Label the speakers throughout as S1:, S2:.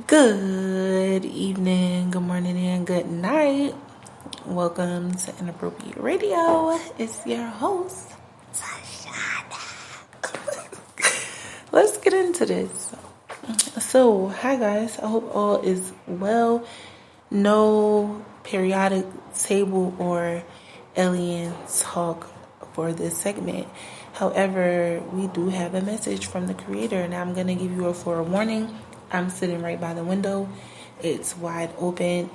S1: Good evening, good morning, and good night. Welcome to Inappropriate Radio. It's your host, Let's get into this. So, hi guys. I hope all is well. No periodic table or alien talk for this segment. However, we do have a message from the creator, and I'm going to give you a forewarning. I'm sitting right by the window. It's wide open.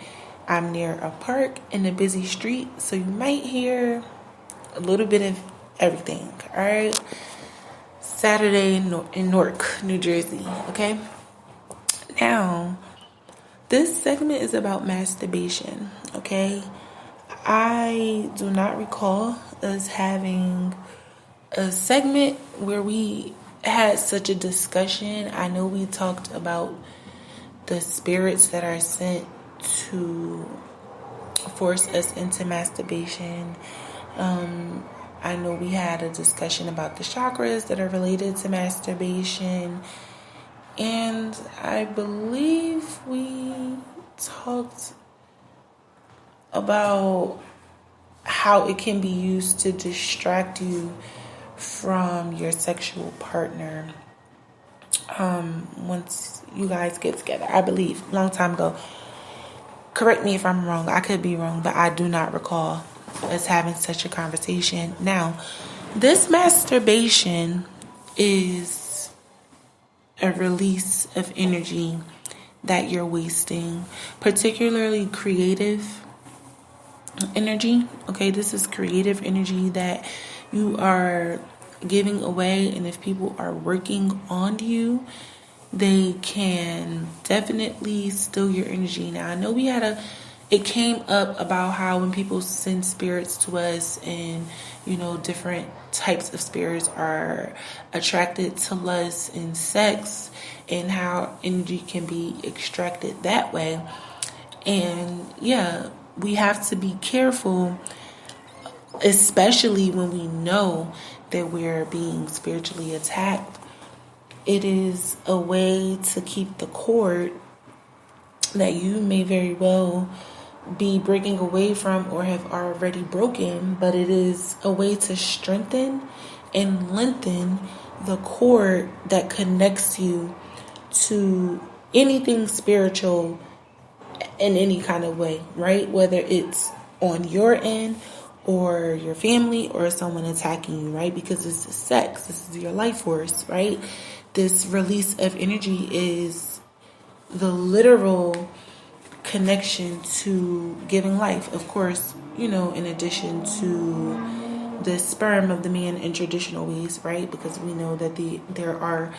S1: I'm near a park in a busy street, so you might hear a little bit of everything. All right. Saturday in Newark, New Jersey. Okay. Now, this segment is about masturbation. Okay. I do not recall us having a segment where we had such a discussion. I know we talked about the spirits that are sent to force us into masturbation. I know we had a discussion about the chakras that are related to masturbation. And I believe we talked about how it can be used to distract you from your sexual partner once you guys get together. I believe, long time ago. Correct me if I'm wrong. I could be wrong, but I do not recall us having such a conversation. Now, this masturbation is a release of energy that you're wasting, particularly creative energy. Okay, this is creative energy that you are giving away, and if people are working on you, they can definitely steal your energy. Now, I know it came up about how when people send spirits to us, and different types of spirits are attracted to lust and sex, and how energy can be extracted that way. And yeah, we have to be careful, especially when we know that we're being spiritually attacked. It is a way to keep the cord that you may very well be breaking away from or have already broken, but it is a way to strengthen and lengthen the cord that connects you to anything spiritual in any kind of way, right? Whether it's on your end or your family or someone attacking you, right? Because this is sex. This is your life force, right? This release of energy is the literal connection to giving life. Of course, in addition to the sperm of the man in traditional ways, right? Because we know that there are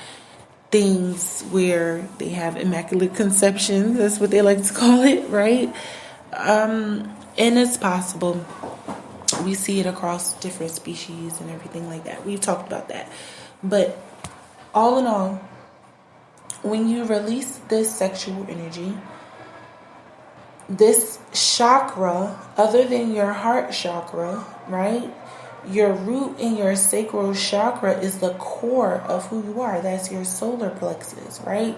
S1: things where they have immaculate conception. That's what they like to call it, right? And it's possible. We see it across different species and everything like that. We've talked about that. But all in all, when you release this sexual energy, this chakra, other than your heart chakra, right? Your root and your sacral chakra is the core of who you are. That's your solar plexus, right?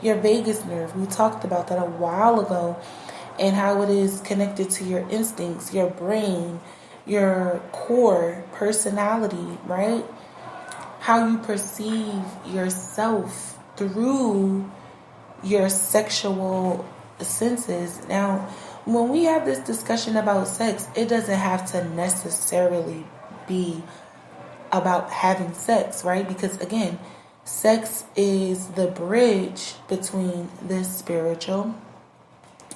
S1: Your vagus nerve. We talked about that a while ago, and how it is connected to your instincts, your brain, your core personality, right? How you perceive yourself through your sexual senses. Now, when we have this discussion about sex, it doesn't have to necessarily be about having sex, right? Because again, sex is the bridge between the spiritual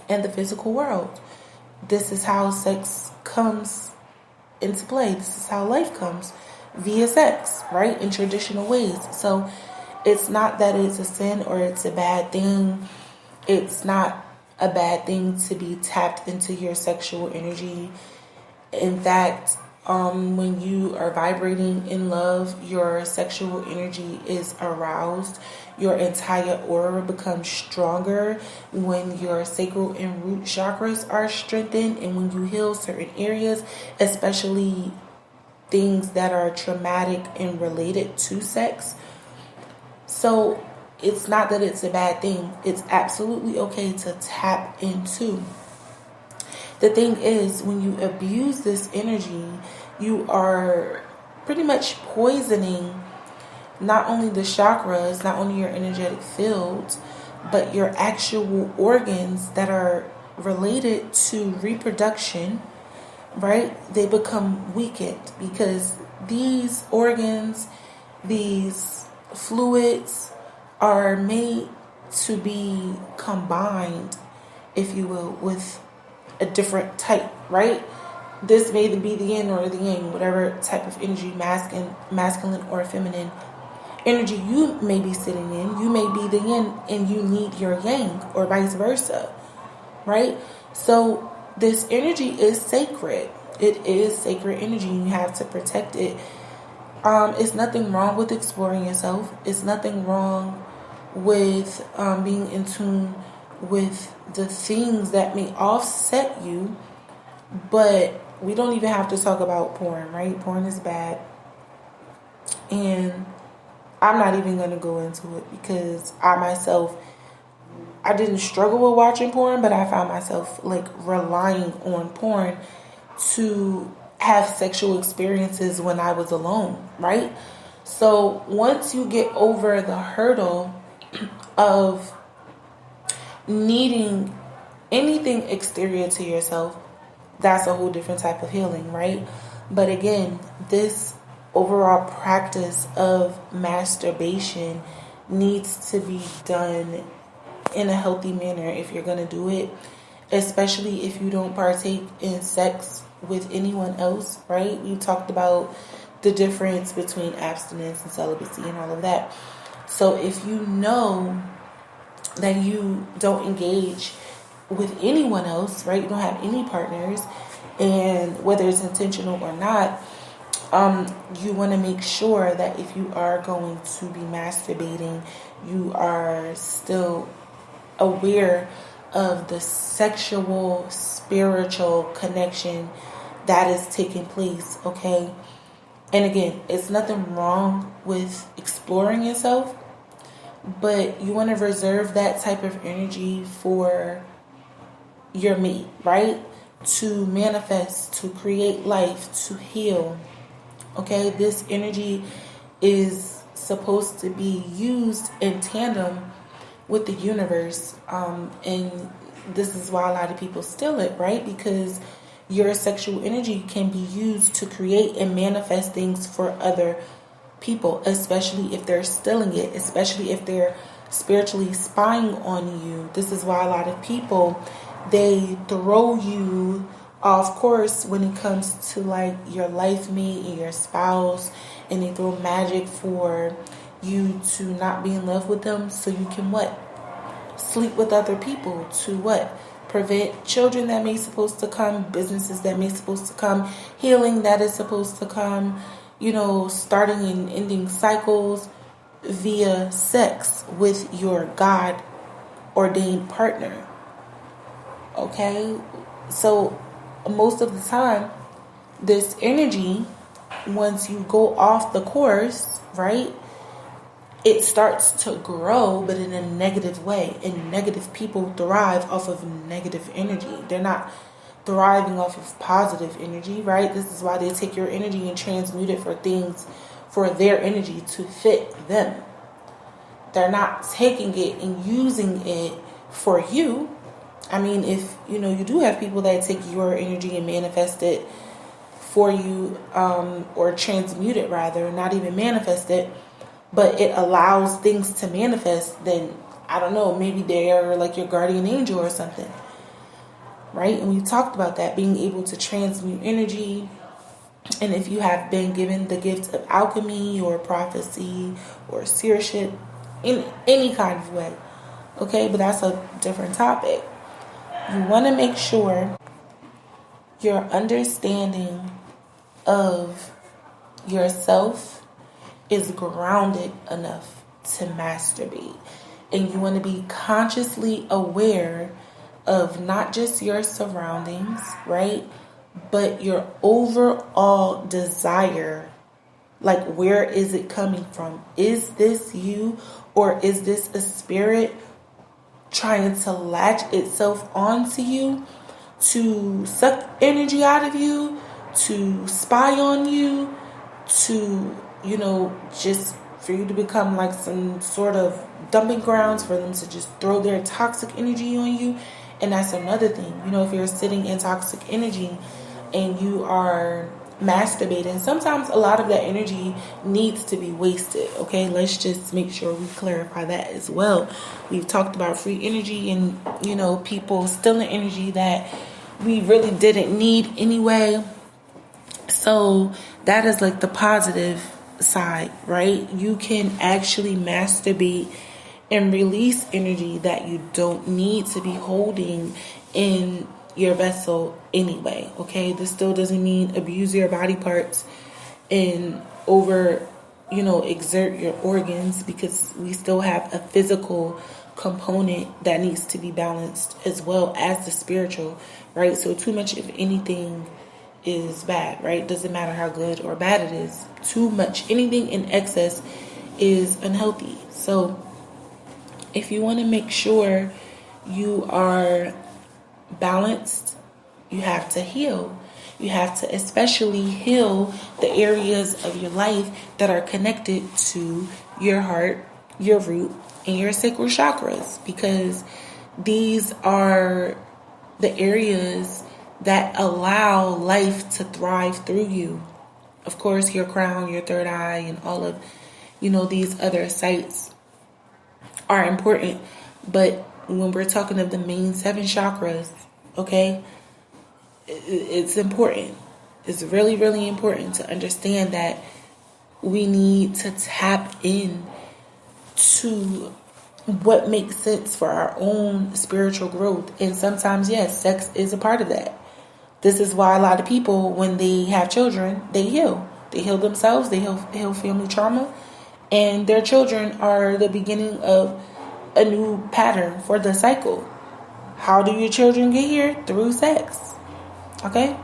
S1: and the physical world. This is how sex comes into play. This is how life comes, via sex, right? In traditional ways. So it's not that it's a sin or it's a bad thing. It's not a bad thing to be tapped into your sexual energy. In fact, when you are vibrating in love, your sexual energy is aroused. Your entire aura becomes stronger when your sacral and root chakras are strengthened, and when you heal certain areas, especially things that are traumatic and related to sex. So it's not that it's a bad thing. It's absolutely okay to tap into. The thing is, when you abuse this energy, you are pretty much poisoning not only the chakras, not only your energetic fields, but your actual organs that are related to reproduction, right? They become weakened because these organs, these fluids are made to be combined, if you will, with a different type, right? This may be the yin or the yang, whatever type of energy, masculine or feminine energy you may be sitting in. You may be the yin and you need your yang, or vice versa, right? So this energy is sacred. It is sacred energy. You have to protect it. It's nothing wrong with exploring yourself. It's nothing wrong with being in tune with the things that may offset you. But we don't even have to talk about porn, right? Porn is bad. And I'm not even going to go into it because I didn't struggle with watching porn, but I found myself like relying on porn to have sexual experiences when I was alone, right? So once you get over the hurdle of needing anything exterior to yourself, that's a whole different type of healing, right? But again, this overall practice of masturbation needs to be done in a healthy manner if you're going to do it, especially if you don't partake in sex with anyone else, right? We talked about the difference between abstinence and celibacy and all of that. So if you know that you don't engage with anyone else, right? You don't have any partners, and whether it's intentional or not, you want to make sure that if you are going to be masturbating, you are still aware of the sexual, spiritual connection that is taking place, okay? And again, it's nothing wrong with exploring yourself, but you want to reserve that type of energy for your mate, right? To manifest, to create life, to heal. Okay, this energy is supposed to be used in tandem with the universe. And this is why a lot of people steal it, right? Because your sexual energy can be used to create and manifest things for other people, especially if they're stealing it, especially if they're spiritually spying on you. This is why a lot of people, they throw you off course when it comes to like your life mate and your spouse, and they throw magic for you to not be in love with them so you can what? Sleep with other people to what? Prevent children that may supposed to come, businesses that may supposed to come, healing that is supposed to come, starting and ending cycles via sex with your God ordained partner. Okay? So most of the time, this energy, once you go off the course, right, it starts to grow, but in a negative way. And negative people thrive off of negative energy. They're not thriving off of positive energy, right? This is why they take your energy and transmute it for things, for their energy to fit them. They're not taking it and using it for you. I mean, if, you do have people that take your energy and manifest it for you, or transmute it rather, not even manifest it, but it allows things to manifest, then, I don't know, maybe they're like your guardian angel or something, right? And we talked about that, being able to transmute energy. And if you have been given the gift of alchemy or prophecy or seership in any kind of way, okay, but that's a different topic. You want to make sure your understanding of yourself is grounded enough to masturbate. And you want to be consciously aware of not just your surroundings, right? But your overall desire. Like, where is it coming from? Is this you, Or is this a spirit trying to latch itself onto you to suck energy out of you, to spy on you, to, just for you to become like some sort of dumping grounds for them to just throw their toxic energy on you? And that's another thing. If you're sitting in toxic energy and you are masturbating, sometimes a lot of that energy needs to be wasted. Okay, let's just make sure we clarify that as well. We've talked about free energy and people stealing energy that we really didn't need anyway. So that is like the positive side, right? You can actually masturbate and release energy that you don't need to be holding in your vessel anyway. Okay, this still doesn't mean abuse your body parts and over exert your organs, because we still have a physical component that needs to be balanced as well as the spiritual, right? So too much of anything is bad, right? Doesn't matter how good or bad it is. Too much, anything in excess is unhealthy. So if you want to make sure you are balanced, you have to heal. You have to especially heal the areas of your life that are connected to your heart, your root, and your sacral chakras, because these are the areas that allow life to thrive through you. Of course, your crown, your third eye, and all of, these other sites are important. But when we're talking of the main 7 chakras, okay, it's important. It's really, really important to understand that we need to tap in to what makes sense for our own spiritual growth. And sometimes, yes, sex is a part of that. This is why a lot of people, when they have children, they heal. They heal themselves, they heal family trauma, and their children are the beginning of a new pattern for the cycle. How do your children get here? Through sex. Okay?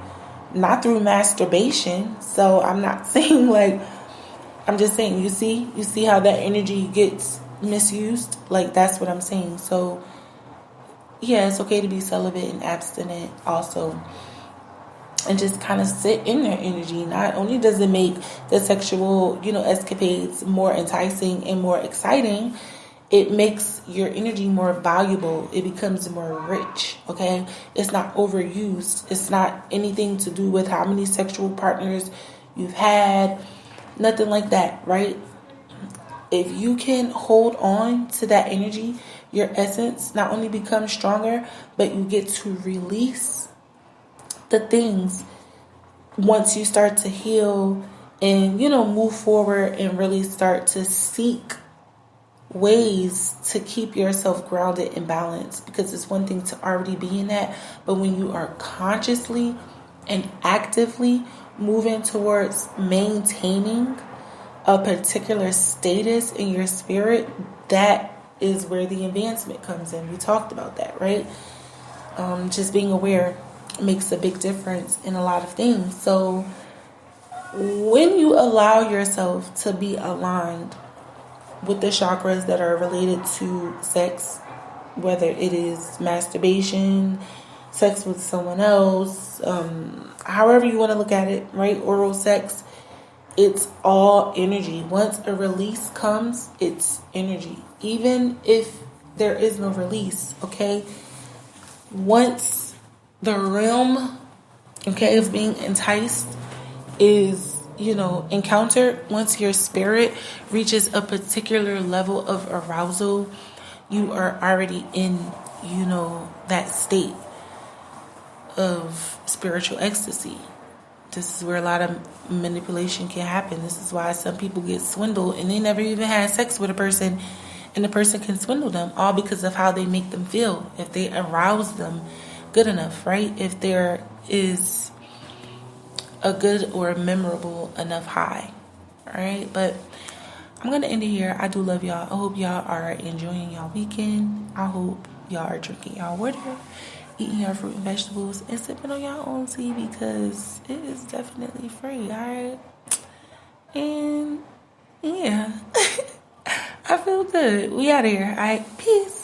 S1: Not through masturbation. So I'm not saying I'm just saying, you see how that energy gets misused? That's what I'm saying. So yeah, it's okay to be celibate and abstinent also, and just kind of sit in their energy. Not only does it make the sexual, escapades more enticing and more exciting, it makes your energy more valuable. It becomes more rich, okay? It's not overused. It's not anything to do with how many sexual partners you've had. Nothing like that, right? If you can hold on to that energy, your essence not only becomes stronger, but you get to release the things once you start to heal and, move forward and really start to seek ways to keep yourself grounded and balanced. Because it's one thing to already be in that, but when you are consciously and actively moving towards maintaining a particular status in your spirit, that is where the advancement comes in. We talked about that, right? Just being aware makes a big difference in a lot of things. So when you allow yourself to be aligned with the chakras that are related to sex, whether it is masturbation, sex with someone else, however you want to look at it, right? Oral sex, it's all energy. Once a release comes, it's energy. Even if there is no release, okay? Once the realm, okay, of being enticed is, encountered, once your spirit reaches a particular level of arousal, you are already in, that state of spiritual ecstasy. This is where a lot of manipulation can happen. This is why some people get swindled and they never even had sex with a person, and the person can swindle them, all because of how they make them feel. If they arouse them good enough, right? If there is a good or memorable enough high, right? But I'm going to end it here. I do love y'all. I hope y'all are enjoying y'all weekend. I hope y'all are drinking y'all water, eating your fruit and vegetables, and sipping on your own tea, because it is definitely free, alright? And yeah. I feel good. We out of here. All right. Peace.